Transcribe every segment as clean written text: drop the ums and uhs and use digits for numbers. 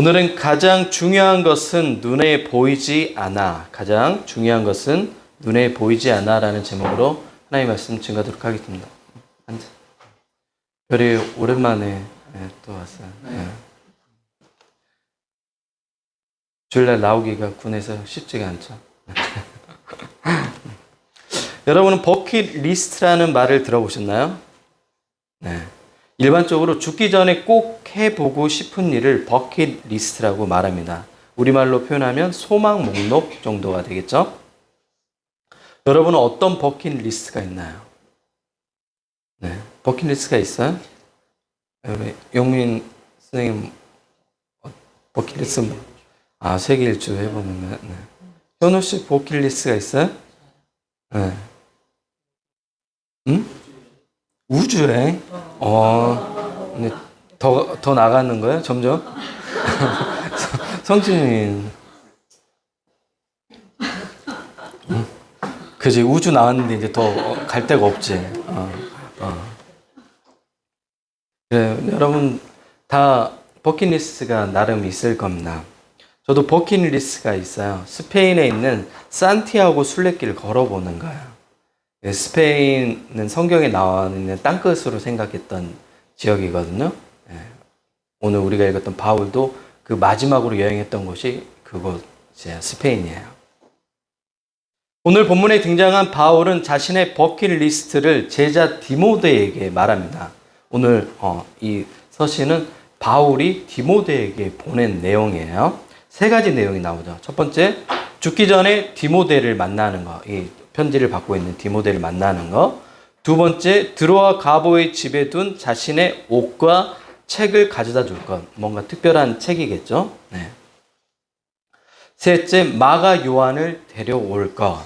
오늘은 가장 중요한 것은 눈에 보이지 않아. 가장 중요한 것은 눈에 보이지 않아 라는 제목으로 하나님의 말씀 증거하도록 하겠습니다. 앉아. 별이 오랜만에 또 왔어요. 주일날 나오기가 군에서 쉽지가 않죠. 여러분은 버킷리스트라는 말을 들어보셨나요? 네. 일반적으로 죽기 전에 꼭 해보고 싶은 일을 버킷리스트라고 말합니다. 우리말로 표현하면 소망 목록 정도가 되겠죠? 여러분은 어떤 버킷리스트가 있나요? 네. 버킷리스트가 있어요? 우리 용민 선생님 버킷리스트 세계 일주 해보는 거. 네. 현우 씨 버킷리스트가 있어요? 네. 응? 우주에? 근데 더 나가는 거예요? 점점? 성진이. 그지, 우주 나왔는데 이제 더 갈 데가 없지. 네, 여러분, 다 버킷리스트가 나름 있을 겁니다. 저도 버킷리스트가 있어요. 스페인에 있는 산티아고 순례길을 걸어보는 거예요. 스페인은 성경에 나와 있는 땅끝으로 생각했던 지역이거든요. 오늘 우리가 읽었던 바울도 그 마지막으로 여행했던 곳이 그곳이에요. 스페인이에요. 오늘 본문에 등장한 바울은 자신의 버킷리스트를 제자 디모데에게 말합니다. 오늘 이 서신은 바울이 디모데에게 보낸 내용이에요. 세 가지 내용이 나오죠. 첫 번째, 죽기 전에 디모데를 만나는 거. 이 편지를 받고 있는 디모데를 만나는 거. 두 번째, 드로아 가보의 집에 둔 자신의 옷과 책을 가져다 줄 것. 뭔가 특별한 책이겠죠. 네. 셋째, 마가 요한을 데려올 것.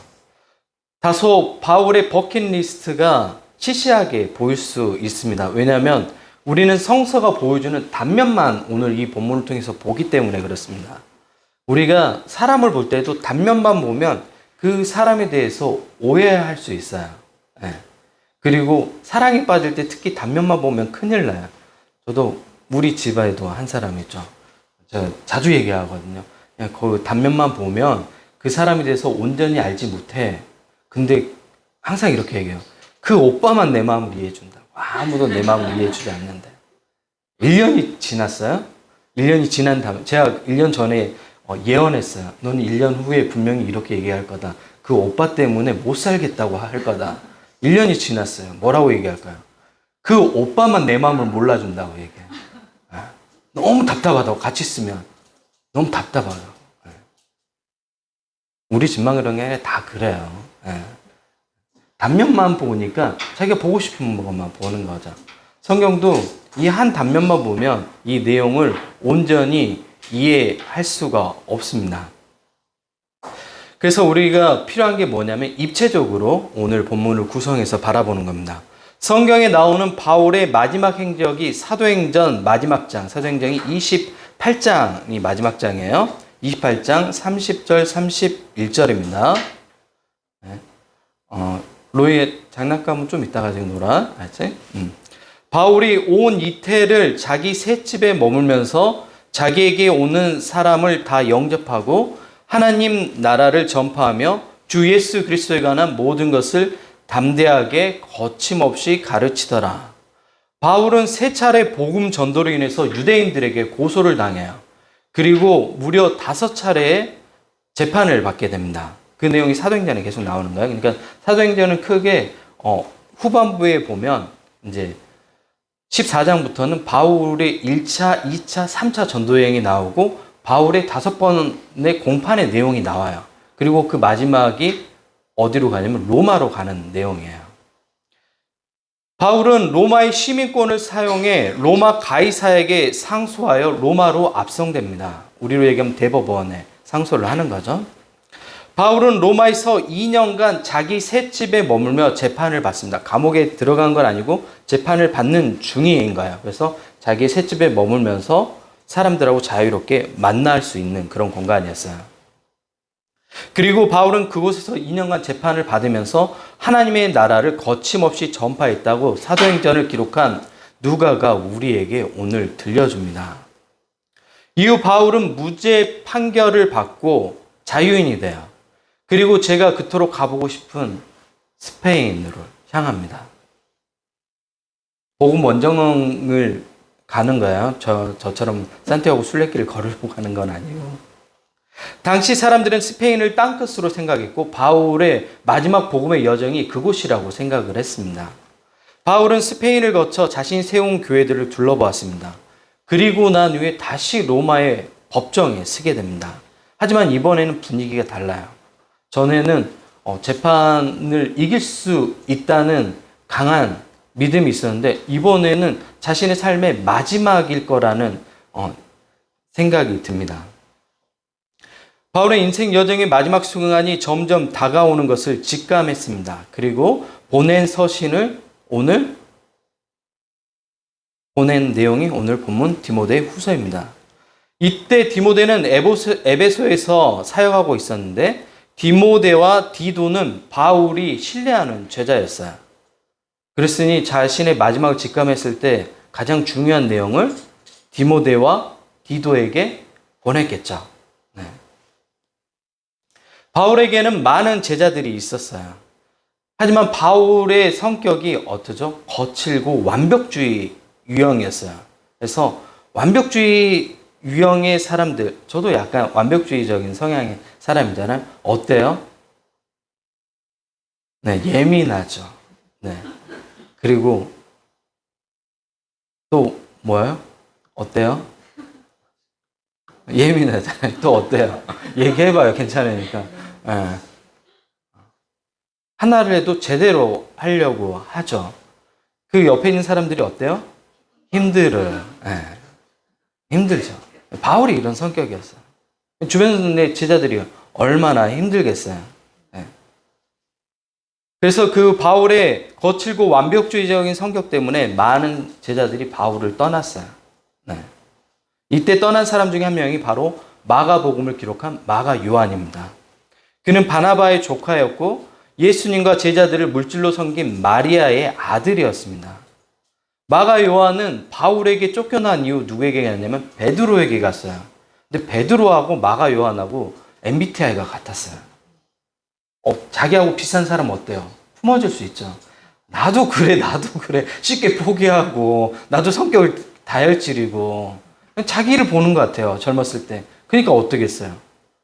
다소 바울의 버킷리스트가 시시하게 보일 수 있습니다. 왜냐하면 우리는 성서가 보여주는 단면만 오늘 이 본문을 통해서 보기 때문에 그렇습니다. 우리가 사람을 볼 때도 단면만 보면 그 사람에 대해서 오해할 수 있어요. 그리고 사랑에 빠질 때 특히 단면만 보면 큰일 나요. 저도 우리 집에도 한 사람 있죠. 제가 자주 얘기하거든요. 그냥 그 단면만 보면 그 사람에 대해서 온전히 알지 못해. 근데 항상 이렇게 얘기해요. 그 오빠만 내 마음을 이해해준다고. 아무도 내 마음을 이해해주지 않는데. 1년이 지났어요? 1년이 지난 다음에 제가 1년 전에 예언했어요. 너는 1년 후에 분명히 이렇게 얘기할 거다. 그 오빠 때문에 못 살겠다고 할 거다. 1년이 지났어요. 뭐라고 얘기할까요? 그 오빠만 내 마음을 몰라준다고 얘기해요. 너무 답답하다고. 같이 있으면 너무 답답하다고. 우리 집만 그런 게 아니라 다 그래요. 단면만 보니까 자기가 보고 싶은 것만 보는 거죠. 성경도 이 한 단면만 보면 이 내용을 온전히 이해할 수가 없습니다. 그래서 우리가 필요한 게 뭐냐면 입체적으로 오늘 본문을 구성해서 바라보는 겁니다. 성경에 나오는 바울의 마지막 행적이 사도행전 마지막 장, 사도행전이 28장이 마지막 장이에요. 28장 30절 31절입니다. 로이의 장난감은 좀 이따가 지금 놀아. 알지? 바울이 온 이태를 자기 셋집에 머물면서 자기에게 오는 사람을 다 영접하고 하나님 나라를 전파하며 주 예수 그리스도에 관한 모든 것을 담대하게 거침없이 가르치더라. 바울은 세 차례 복음 전도로 인해서 유대인들에게 고소를 당해요. 그리고 무려 5차례의 재판을 받게 됩니다. 그 내용이 사도행전에 계속 나오는 거예요. 그러니까 사도행전은 크게 후반부에 보면 이제 14장부터는 바울의 1차, 2차, 3차 전도여행이 나오고 바울의 5번의 공판의 내용이 나와요. 그리고 그 마지막이 어디로 가냐면 로마로 가는 내용이에요. 바울은 로마의 시민권을 사용해 로마 가이사에게 상소하여 로마로 압송됩니다. 우리로 얘기하면 대법원에 상소를 하는 거죠. 바울은 로마에서 2년간 자기 셋집에 머물며 재판을 받습니다. 감옥에 들어간 건 아니고 재판을 받는 중인 거예요. 그래서 자기 셋집에 머물면서 사람들하고 자유롭게 만날 수 있는 그런 공간이었어요. 그리고 바울은 그곳에서 2년간 재판을 받으면서 하나님의 나라를 거침없이 전파했다고 사도행전을 기록한 누가가 우리에게 오늘 들려줍니다. 이후 바울은 무죄 판결을 받고 자유인이 돼요. 그리고 제가 그토록 가보고 싶은 스페인으로 향합니다. 복음 원정을 가는 거예요. 저처럼 산티아고 순례길을 걸으려고 가는 건 아니고. 당시 사람들은 스페인을 땅끝으로 생각했고 바울의 마지막 복음의 여정이 그곳이라고 생각을 했습니다. 바울은 스페인을 거쳐 자신이 세운 교회들을 둘러보았습니다. 그리고 난 후에 다시 로마의 법정에 서게 됩니다. 하지만 이번에는 분위기가 달라요. 전에는 재판을 이길 수 있다는 강한 믿음이 있었는데 이번에는 자신의 삶의 마지막일 거라는 생각이 듭니다. 바울의 인생 여정의 마지막 순간이 점점 다가오는 것을 직감했습니다. 그리고 보낸 서신을 오늘 보낸 내용이 오늘 본문 디모데 후서입니다. 이때 디모데는 에베소에서 사역하고 있었는데 디모데와 디도는 바울이 신뢰하는 제자였어요. 그랬으니 자신의 마지막을 직감했을 때 가장 중요한 내용을 디모데와 디도에게 보냈겠죠. 네. 바울에게는 많은 제자들이 있었어요. 하지만 바울의 성격이 어떠죠? 거칠고 완벽주의 유형이었어요. 그래서 완벽주의 유형의 사람들, 저도 약간 완벽주의적인 성향의 사람이잖아요. 어때요? 네, 예민하죠. 네. 그리고 또 뭐예요? 어때요? 예민하잖아요. 또 어때요? 얘기해봐요. 괜찮으니까. 네. 하나를 해도 제대로 하려고 하죠. 그 옆에 있는 사람들이 어때요? 힘들어요. 네. 힘들죠. 바울이 이런 성격이었어요. 주변의 제자들이 얼마나 힘들겠어요. 네. 그래서 그 바울의 거칠고 완벽주의적인 성격 때문에 많은 제자들이 바울을 떠났어요. 네. 이때 떠난 사람 중에 한 명이 바로 마가복음을 기록한 마가 요한입니다. 그는 바나바의 조카였고 예수님과 제자들을 물질로 섬긴 마리아의 아들이었습니다. 마가 요한은 바울에게 쫓겨난 이후 누구에게 갔냐면 베드로에게 갔어요. 근데 베드로하고 마가 요한하고 MBTI가 같았어요. 자기하고 비슷한 사람 어때요? 품어줄 수 있죠. 나도 그래. 쉽게 포기하고 나도 성격을 다혈질이고 자기를 보는 것 같아요. 젊었을 때. 그러니까 어떻겠어요?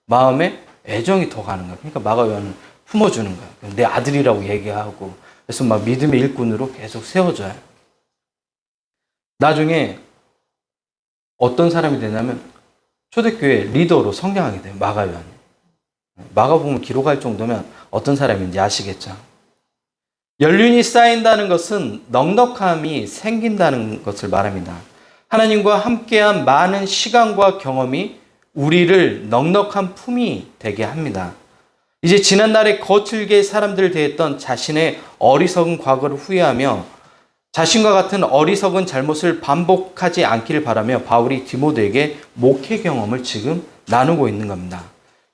마음에 애정이 더 가는 거예요. 그러니까 마가 요한은 품어주는 거예요. 내 아들이라고 얘기하고 그래서 막 믿음의 일꾼으로 계속 세워줘요. 나중에 어떤 사람이 되냐면 초대교회 리더로 성장하게 돼요. 마가 요한이. 마가복음을 기록할 정도면 어떤 사람인지 아시겠죠? 연륜이 쌓인다는 것은 넉넉함이 생긴다는 것을 말합니다. 하나님과 함께한 많은 시간과 경험이 우리를 넉넉한 품이 되게 합니다. 이제 지난날에 거칠게 사람들을 대했던 자신의 어리석은 과거를 후회하며 자신과 같은 어리석은 잘못을 반복하지 않기를 바라며 바울이 디모데에게 목회 경험을 지금 나누고 있는 겁니다.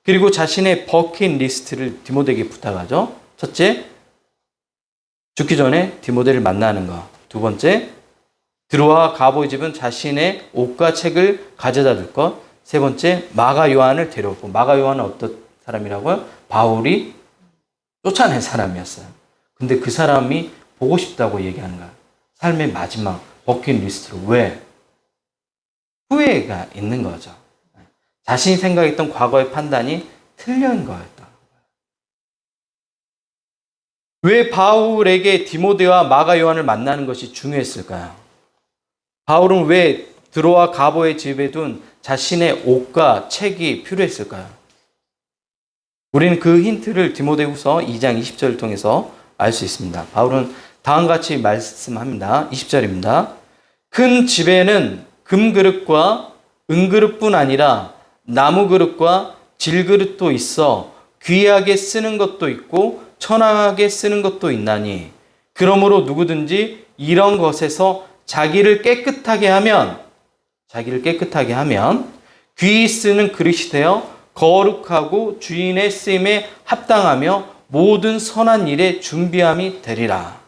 그리고 자신의 버킷리스트를 디모데에게 부탁하죠. 첫째, 죽기 전에 디모데를 만나는 거. 두 번째, 드로아와 가보의 집은 자신의 옷과 책을 가져다 줄 것. 세 번째, 마가 요한을 데려올 것. 마가 요한은 어떤 사람이라고요? 바울이 쫓아낸 사람이었어요. 근데 그 사람이 보고 싶다고 얘기하는 거야. 삶의 마지막 버킷리스트로. 왜? 후회가 있는 거죠. 자신이 생각했던 과거의 판단이 틀린 거였다. 왜 바울에게 디모데와 마가 요한을 만나는 것이 중요했을까요? 바울은 왜 드로아 가보의 집에 둔 자신의 옷과 책이 필요했을까요? 우리는 그 힌트를 디모데후서 2장 20절을 통해서 알 수 있습니다. 바울은 다음과 같이 말씀합니다. 20절입니다. 큰 집에는 금그릇과 은그릇뿐 아니라 나무그릇과 질그릇도 있어 귀하게 쓰는 것도 있고 천하게 쓰는 것도 있나니 그러므로 누구든지 이런 것에서 자기를 깨끗하게 하면 귀히 쓰는 그릇이 되어 거룩하고 주인의 쓰임에 합당하며 모든 선한 일에 준비함이 되리라.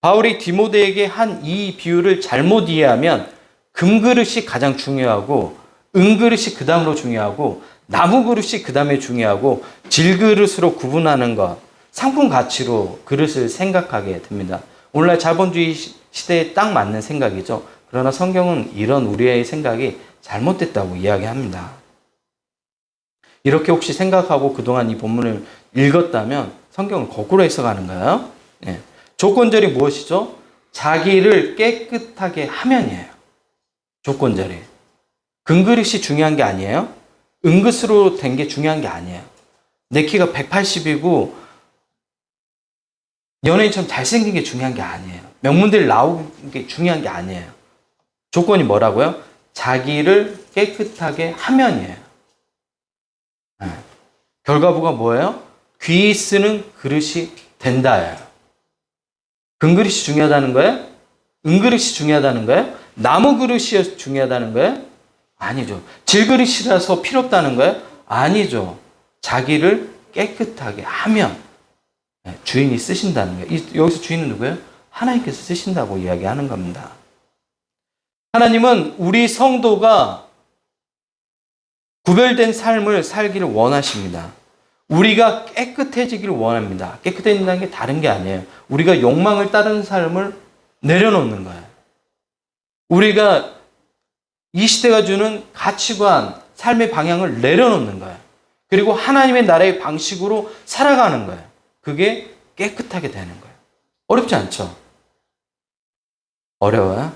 바울이 디모데에게 한 이 비유를 잘못 이해하면 금그릇이 가장 중요하고 은그릇이 그 다음으로 중요하고 나무 그릇이 그 다음에 중요하고 질그릇으로 구분하는 것, 상품 가치로 그릇을 생각하게 됩니다. 오늘날 자본주의 시대에 딱 맞는 생각이죠. 그러나 성경은 이런 우리의 생각이 잘못됐다고 이야기합니다. 이렇게 혹시 생각하고 그동안 이 본문을 읽었다면 성경을 거꾸로 해석하는 거예요. 네. 조건절이 무엇이죠? 자기를 깨끗하게 하면이에요. 조건절이. 금그릇이 중요한 게 아니에요. 은그릇으로 된 게 중요한 게 아니에요. 내 키가 180이고 연예인처럼 잘생긴 게 중요한 게 아니에요. 명문대를 나오는 게 중요한 게 아니에요. 조건이 뭐라고요? 자기를 깨끗하게 하면이에요. 네. 결과부가 뭐예요? 귀 쓰는 그릇이 된다예요. 금그릇이 중요하다는 거예요? 은그릇이 중요하다는 거예요? 나무 그릇이 중요하다는 거예요? 아니죠. 질그릇이라서 필요 없다는 거예요? 아니죠. 자기를 깨끗하게 하면 주인이 쓰신다는 거예요. 여기서 주인은 누구예요? 하나님께서 쓰신다고 이야기하는 겁니다. 하나님은 우리 성도가 구별된 삶을 살기를 원하십니다. 우리가 깨끗해지기를 원합니다. 깨끗해진다는 게 다른 게 아니에요. 우리가 욕망을 따르는 삶을 내려놓는 거예요. 우리가 이 시대가 주는 가치관, 삶의 방향을 내려놓는 거예요. 그리고 하나님의 나라의 방식으로 살아가는 거예요. 그게 깨끗하게 되는 거예요. 어렵지 않죠? 어려워요?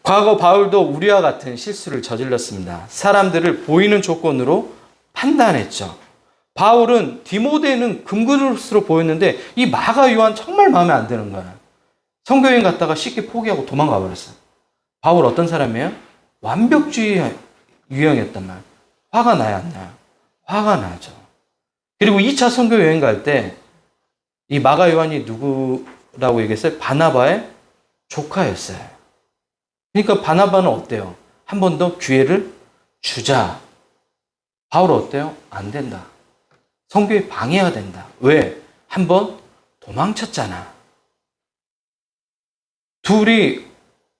과거 바울도 우리와 같은 실수를 저질렀습니다. 사람들을 보이는 조건으로 판단했죠. 바울은 디모데는 금그릇으로 보였는데 이 마가 요한 정말 마음에 안 드는 거예요. 선교여행 갔다가 쉽게 포기하고 도망가 버렸어요. 바울 어떤 사람이에요? 완벽주의 유형이었단 말이에요. 화가 나요, 안 나요? 화가 나죠. 그리고 2차 선교여행 갈 때 이 마가 요한이 누구라고 얘기했어요? 바나바의 조카였어요. 그러니까 바나바는 어때요? 한 번 더 기회를 주자. 바울 어때요? 안 된다. 선교에 방해가 된다. 왜? 한 번 도망쳤잖아. 둘이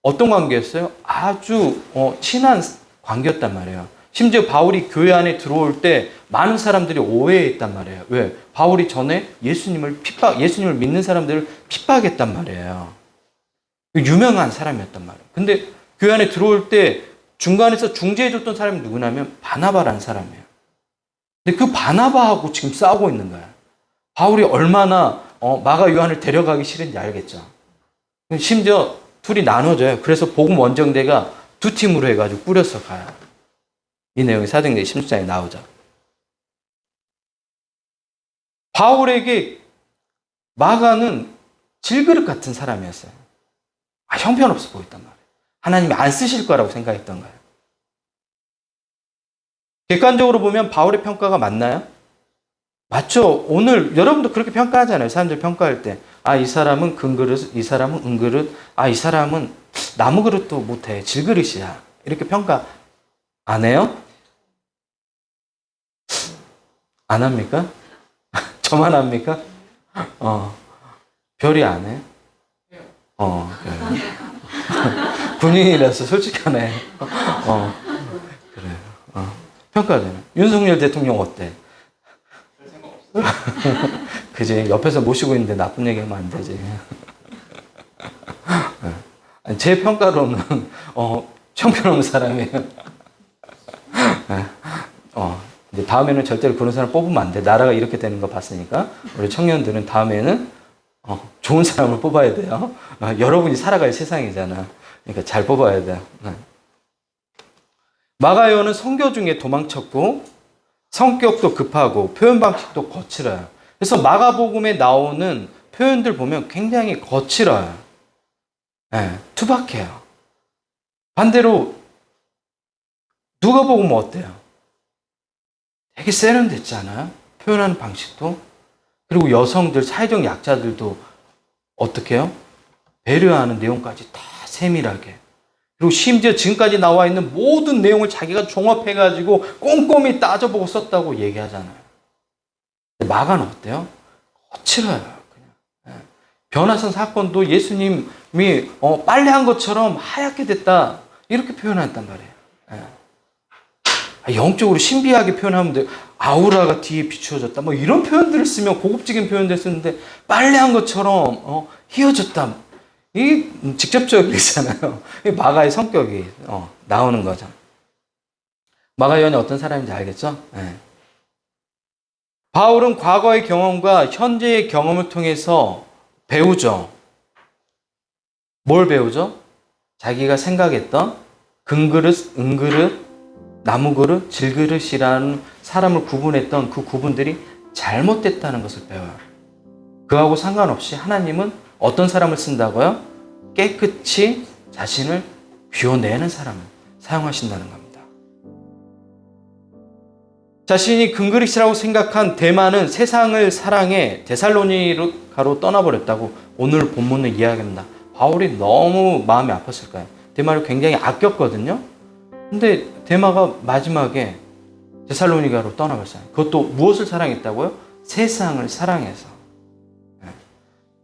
어떤 관계였어요? 아주 친한 관계였단 말이에요. 심지어 바울이 교회 안에 들어올 때 많은 사람들이 오해했단 말이에요. 왜? 바울이 전에 예수님을 믿는 사람들을 핍박했단 말이에요. 유명한 사람이었단 말이에요. 근데 교회 안에 들어올 때 중간에서 중재해줬던 사람이 누구냐면 바나바라는 사람이에요. 근데 그 바나바하고 지금 싸우고 있는 거예요. 바울이 얼마나 마가 요한을 데려가기 싫은지 알겠죠. 심지어 둘이 나눠져요. 그래서 복음 원정대가 두 팀으로 해가지고 꾸려서 가요. 이 내용이 사도행전 16장에 나오죠. 바울에게 마가는 질그릇 같은 사람이었어요. 형편없어 보였단 말이에요. 하나님이 안 쓰실 거라고 생각했던 거예요. 객관적으로 보면 바울의 평가가 맞나요? 맞죠. 오늘 여러분도 그렇게 평가하잖아요. 사람들 평가할 때. 이 사람은 금그릇, 이 사람은 은그릇, 이 사람은 나무 그릇도 못해. 질그릇이야. 이렇게 평가 안 해요? 안 합니까? 저만 합니까? 별이 안 해? 군인이라서 솔직하네. 그래. 평가하잖아요. 윤석열 대통령 어때? 그지? 옆에서 모시고 있는데 나쁜 얘기하면 안 되지. 제 평가로는 형편없는 사람이에요. 이제 다음에는 절대로 그런 사람 뽑으면 안 돼. 나라가 이렇게 되는 거 봤으니까 우리 청년들은 다음에는 좋은 사람을 뽑아야 돼요. 여러분이 살아갈 세상이잖아. 그러니까 잘 뽑아야 돼요. 마가요는 선교 중에 도망쳤고 성격도 급하고 표현 방식도 거칠어요. 그래서 마가복음에 나오는 표현들 보면 굉장히 거칠어요. 투박해요. 반대로 누가복음은 어때요? 되게 세련됐지 않아요? 표현하는 방식도. 그리고 여성들, 사회적 약자들도 어떻게 해요? 배려하는 내용까지 다 세밀하게. 그리고 심지어 지금까지 나와 있는 모든 내용을 자기가 종합해가지고 꼼꼼히 따져보고 썼다고 얘기하잖아요. 근데 마가는 어때요? 거칠어요. 그냥. 변화산 사건도 예수님이 빨래한 것처럼 하얗게 됐다. 이렇게 표현했단 말이에요. 영적으로 신비하게 표현하면 돼. 아우라가 뒤에 비추어졌다. 뭐 이런 표현들을 쓰면 고급적인 표현들 쓰는데 빨래한 것처럼 휘어졌다. 이 직접적이잖아요. 마가의 성격이 나오는 거죠. 마가 요한이 어떤 사람인지 알겠죠? 네. 바울은 과거의 경험과 현재의 경험을 통해서 배우죠. 뭘 배우죠? 자기가 생각했던 금그릇, 은그릇, 나무그릇, 질그릇이라는 사람을 구분했던 그 구분들이 잘못됐다는 것을 배워요. 그하고 상관없이 하나님은 어떤 사람을 쓴다고요? 깨끗이 자신을 비워내는 사람을 사용하신다는 겁니다. 자신이 금그릇이라고 생각한 데마는 세상을 사랑해 데살로니가로 떠나버렸다고 오늘 본문은 이야기합니다. 바울이 너무 마음이 아팠을 거예요. 데마를 굉장히 아꼈거든요. 근데 데마가 마지막에 데살로니가로 떠나버렸어요. 그것도 무엇을 사랑했다고요? 세상을 사랑해서.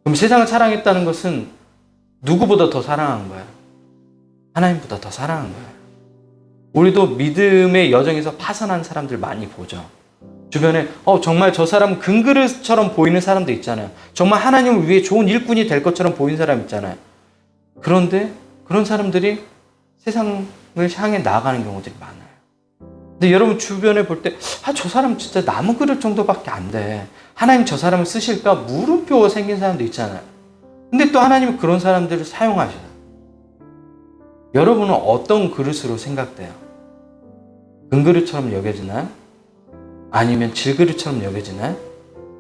그럼 세상을 사랑했다는 것은 누구보다 더 사랑한 거예요? 하나님보다 더 사랑한 거예요. 우리도 믿음의 여정에서 파산한 사람들 많이 보죠. 주변에 정말 저 사람은 금그릇처럼 보이는 사람도 있잖아요. 정말 하나님을 위해 좋은 일꾼이 될 것처럼 보이는 사람 있잖아요. 그런데 그런 사람들이 세상을 향해 나아가는 경우들이 많아요. 근데 여러분 주변에 볼 때 저 사람 진짜 나무 그릇 정도밖에 안 돼. 하나님 저 사람을 쓰실까 물음표 생긴 사람도 있잖아요. 근데 또 하나님은 그런 사람들을 사용하셔요. 여러분은 어떤 그릇으로 생각돼요? 금그릇처럼 여겨지나요? 아니면 질그릇처럼 여겨지나요?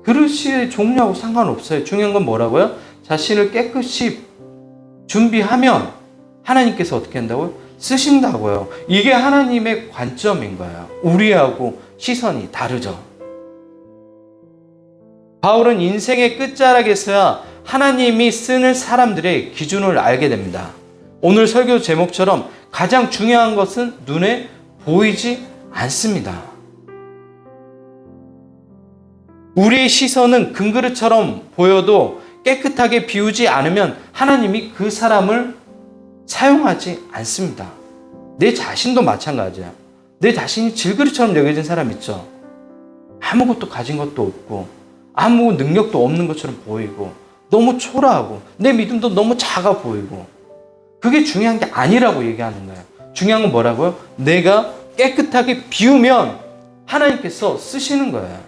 그릇의 종류하고 상관없어요. 중요한 건 뭐라고요? 자신을 깨끗이 준비하면 하나님께서 어떻게 한다고요? 쓰신다고요. 이게 하나님의 관점인 거예요. 우리하고 시선이 다르죠. 바울은 인생의 끝자락에서야 하나님이 쓰는 사람들의 기준을 알게 됩니다. 오늘 설교 제목처럼 가장 중요한 것은 눈에 보이지 않습니다. 우리의 시선은 금그릇처럼 보여도 깨끗하게 비우지 않으면 하나님이 그 사람을 사용하지 않습니다. 내 자신도 마찬가지야. 내 자신이 질그릇처럼 여겨진 사람 있죠. 아무것도 가진 것도 없고 아무 능력도 없는 것처럼 보이고 너무 초라하고 내 믿음도 너무 작아 보이고 그게 중요한 게 아니라고 얘기하는 거예요. 중요한 건 뭐라고요? 내가 깨끗하게 비우면 하나님께서 쓰시는 거예요.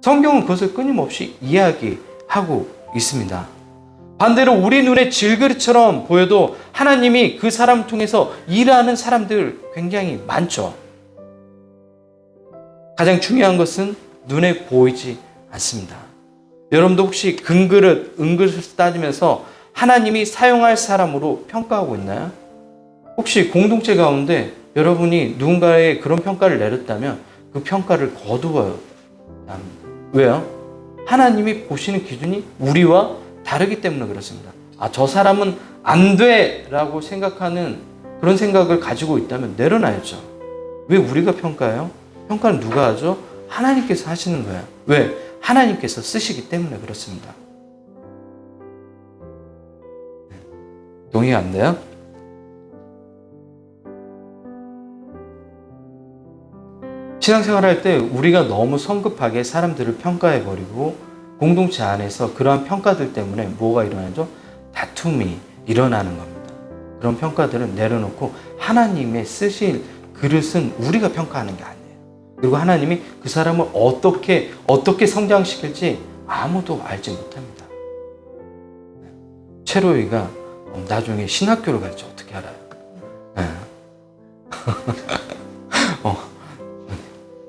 성경은 그것을 끊임없이 이야기하고 있습니다. 반대로 우리 눈에 질그릇처럼 보여도 하나님이 그 사람을 통해서 일하는 사람들 굉장히 많죠. 가장 중요한 것은 눈에 보이지 않습니다. 여러분도 혹시 금그릇, 은그릇을 따지면서 하나님이 사용할 사람으로 평가하고 있나요? 혹시 공동체 가운데 여러분이 누군가의 그런 평가를 내렸다면 그 평가를 거두어야 합니다. 왜요? 하나님이 보시는 기준이 우리와 다르기 때문에 그렇습니다. 저 사람은 안 돼! 라고 생각하는 그런 생각을 가지고 있다면 내려놔야죠. 왜 우리가 평가해요? 평가는 누가 하죠? 하나님께서 하시는 거예요. 왜? 하나님께서 쓰시기 때문에 그렇습니다. 동의 안 돼요? 신앙생활 할 때 우리가 너무 성급하게 사람들을 평가해버리고 공동체 안에서 그러한 평가들 때문에 뭐가 일어나죠? 다툼이 일어나는 겁니다. 그런 평가들은 내려놓고 하나님의 쓰실 그릇은 우리가 평가하는 게 아니에요. 그리고 하나님이 그 사람을 어떻게 성장시킬지 아무도 알지 못합니다. 최로이가 나중에 신학교를 갈지 어떻게 알아요?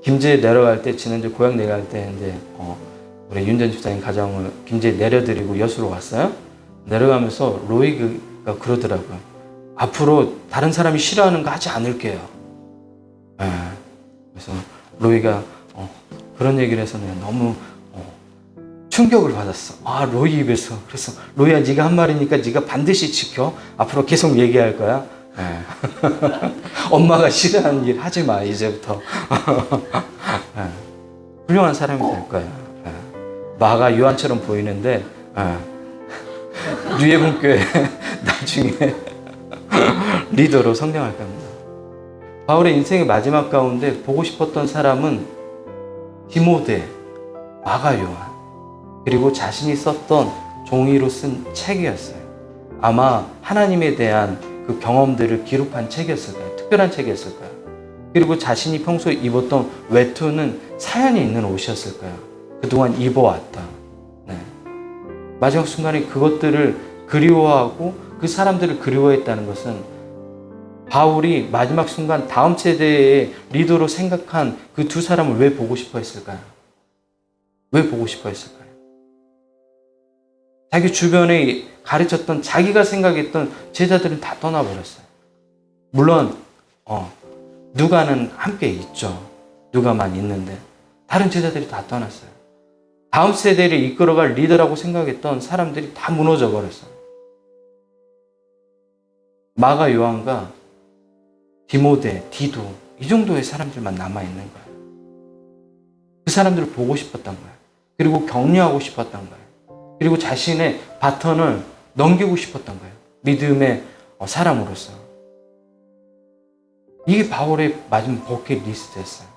김제에 내려갈 때 지난주 고향 내려갈 때 이제 우리 윤전 집사님 가정을 김제에 내려드리고 여수로 왔어요. 내려가면서 로이가 그러더라고요. 앞으로 다른 사람이 싫어하는 거 하지 않을게요. 그래서 로이가 그런 얘기를 해서 내가 너무 충격을 받았어. 로이 입에서. 그래서 로이야 네가 한 말이니까 네가 반드시 지켜. 앞으로 계속 얘기할 거야. 엄마가 싫어하는 일 하지 마 이제부터. 훌륭한 사람이 될 거야. 마가 요한처럼 보이는데 뉴예분교회 나중에 리더로 성장할 겁니다. 바울의 인생의 마지막 가운데 보고 싶었던 사람은 디모데, 마가 요한, 그리고 자신이 썼던 종이로 쓴 책이었어요. 아마 하나님에 대한 그 경험들을 기록한 책이었을 거예요. 특별한 책이었을 거예요. 그리고 자신이 평소에 입었던 외투는 사연이 있는 옷이었을 거예요. 그동안 입어왔다. 네. 마지막 순간에 그것들을 그리워하고 그 사람들을 그리워했다는 것은 바울이 마지막 순간 다음 세대의 리더로 생각한 그 두 사람을 왜 보고 싶어 했을까요? 왜 보고 싶어 했을까요? 자기 주변에 가르쳤던 자기가 생각했던 제자들은 다 떠나버렸어요. 물론 누가는 함께 있죠. 누가만 있는데 다른 제자들이 다 떠났어요. 다음 세대를 이끌어갈 리더라고 생각했던 사람들이 다 무너져 버렸어요. 마가 요한과 디모데, 디도 이 정도의 사람들만 남아있는 거예요. 그 사람들을 보고 싶었던 거예요. 그리고 격려하고 싶었던 거예요. 그리고 자신의 바턴을 넘기고 싶었던 거예요. 믿음의 사람으로서. 이게 바울의 마지막 버킷리스트였어요.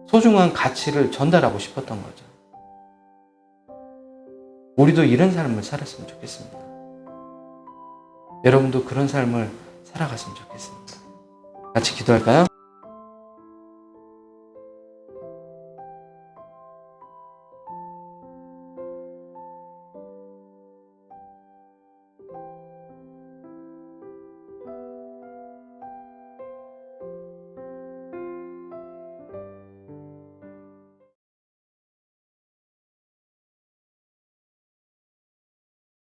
소중한 가치를 전달하고 싶었던 거죠. 우리도 이런 삶을 살았으면 좋겠습니다. 여러분도 그런 삶을 살아갔으면 좋겠습니다. 같이 기도할까요?